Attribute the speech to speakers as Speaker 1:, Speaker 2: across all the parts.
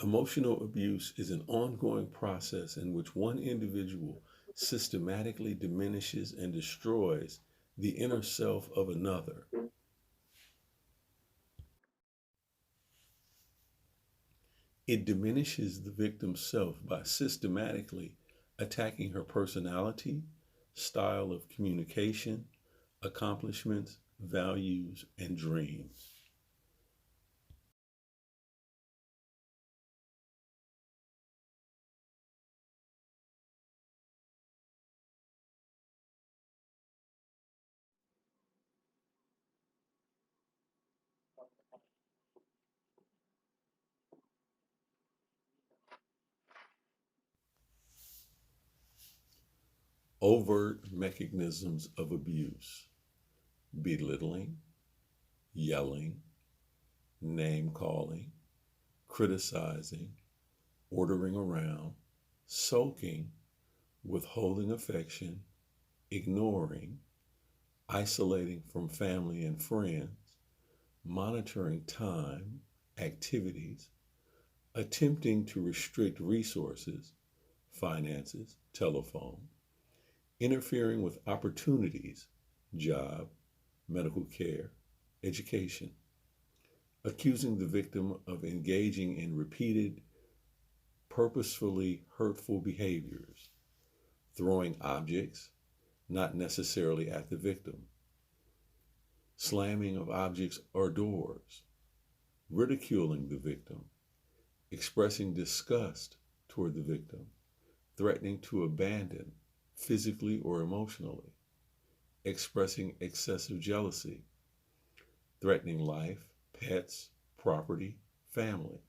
Speaker 1: Emotional abuse is an ongoing process in which one individual systematically diminishes and destroys the inner self of another. It diminishes the victim's self by systematically attacking her personality, style of communication, accomplishments, values, and dreams. Overt mechanisms of abuse: belittling, yelling, name calling, criticizing, ordering around, sulking, withholding affection, ignoring, isolating from family and friends, monitoring time, activities, attempting to restrict resources, finances, telephone, interfering with opportunities, job, medical care, education, accusing the victim of engaging in repeated, purposefully hurtful behaviors, throwing objects, not necessarily at the victim, slamming of objects or doors, ridiculing the victim, expressing disgust toward the victim, threatening to abandon physically or emotionally, expressing excessive jealousy, threatening life, pets, property, family,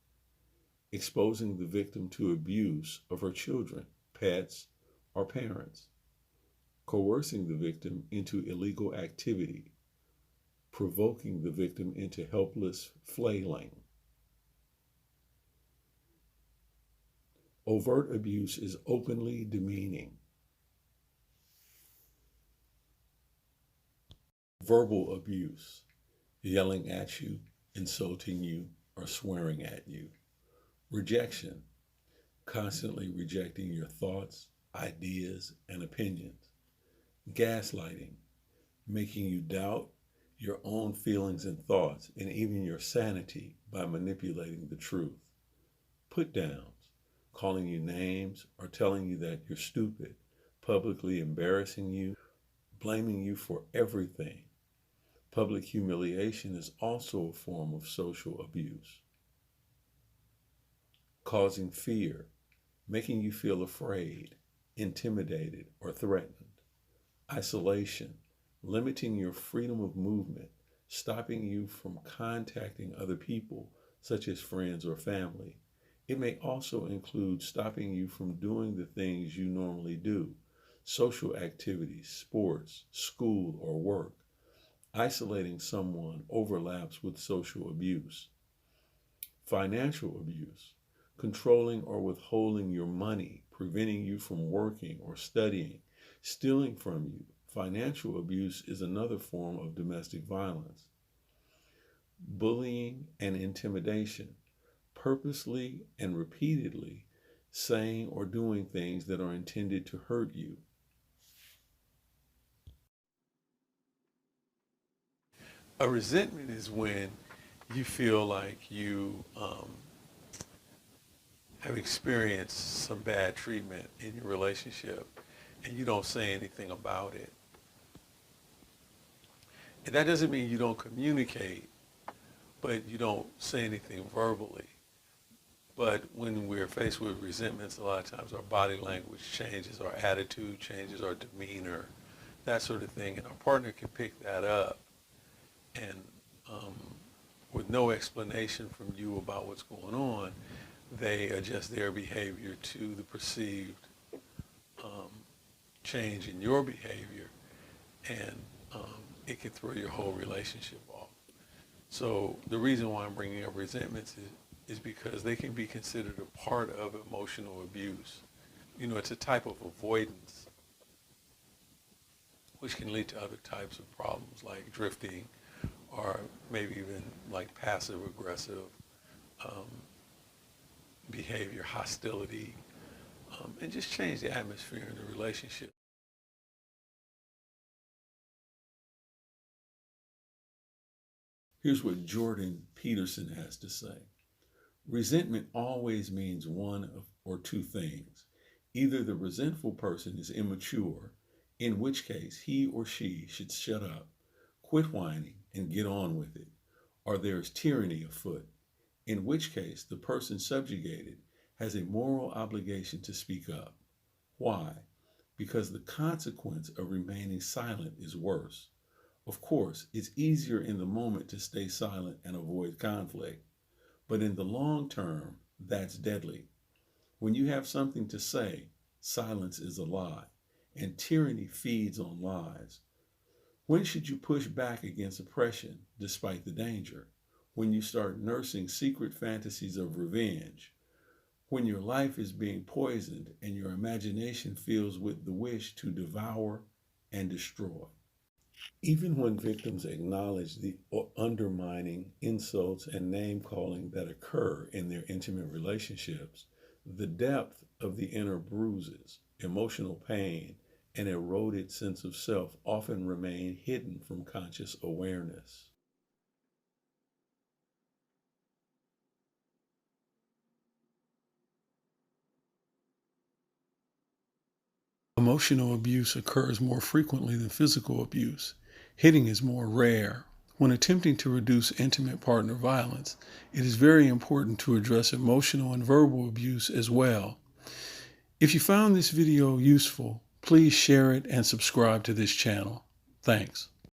Speaker 1: exposing the victim to abuse of her children, pets, or parents, coercing the victim into illegal activity, provoking the victim into helpless flailing. Overt abuse is openly demeaning. Verbal abuse: yelling at you, insulting you, or swearing at you. Rejection: constantly rejecting your thoughts, ideas, and opinions. Gaslighting: making you doubt your own feelings and thoughts, and even your sanity by manipulating the truth. Put downs: calling you names or telling you that you're stupid, publicly embarrassing you, blaming you for everything. Public humiliation is also a form of social abuse. Causing fear: making you feel afraid, intimidated, or threatened. Isolation: limiting your freedom of movement, stopping you from contacting other people, such as friends or family. It may also include stopping you from doing the things you normally do, social activities, sports, school, or work. Isolating someone overlaps with social abuse. Financial abuse: controlling or withholding your money, preventing you from working or studying, stealing from you. Financial abuse is another form of domestic violence. Bullying and intimidation: purposely and repeatedly saying or doing things that are intended to hurt you. A resentment is when you feel like you have experienced some bad treatment in your relationship and you don't say anything about it. And that doesn't mean you don't communicate, but you don't say anything verbally. But when we're faced with resentments, a lot of times our body language changes, our attitude changes, our demeanor, that sort of thing. And our partner can pick that up and um, with no explanation from you about what's going on, they adjust their behavior to the perceived um, change in your behavior, and it can throw your whole relationship off. So the reason why I'm bringing up resentments is because they can be considered a part of emotional abuse. You know, it's a type of avoidance which can lead to other types of problems like drifting or maybe even like passive aggressive um, behavior, hostility, and just change the atmosphere in the relationship. Here's what Jordan Peterson has to say. Resentment always means one or two things. Either the resentful person is immature, in which case he or she should shut up, quit whining, and get on with it, or there is tyranny afoot, in which case the person subjugated has a moral obligation to speak up. Why? Because the consequence of remaining silent is worse. Of course, it's easier in the moment to stay silent and avoid conflict, but in the long term, that's deadly. When you have something to say, silence is a lie, and tyranny feeds on lies. When should you push back against oppression despite the danger? When you start nursing secret fantasies of revenge, when your life is being poisoned and your imagination fills with the wish to devour and destroy. Even when victims acknowledge the undermining, insults, and name-calling that occur in their intimate relationships, the depth of the inner bruises, emotional pain, and eroded sense of self often remain hidden from conscious awareness. Emotional abuse occurs more frequently than physical abuse. Hitting is more rare. When attempting to reduce intimate partner violence, it is very important to address emotional and verbal abuse as well. If you found this video useful, please share it and subscribe to this channel. Thanks.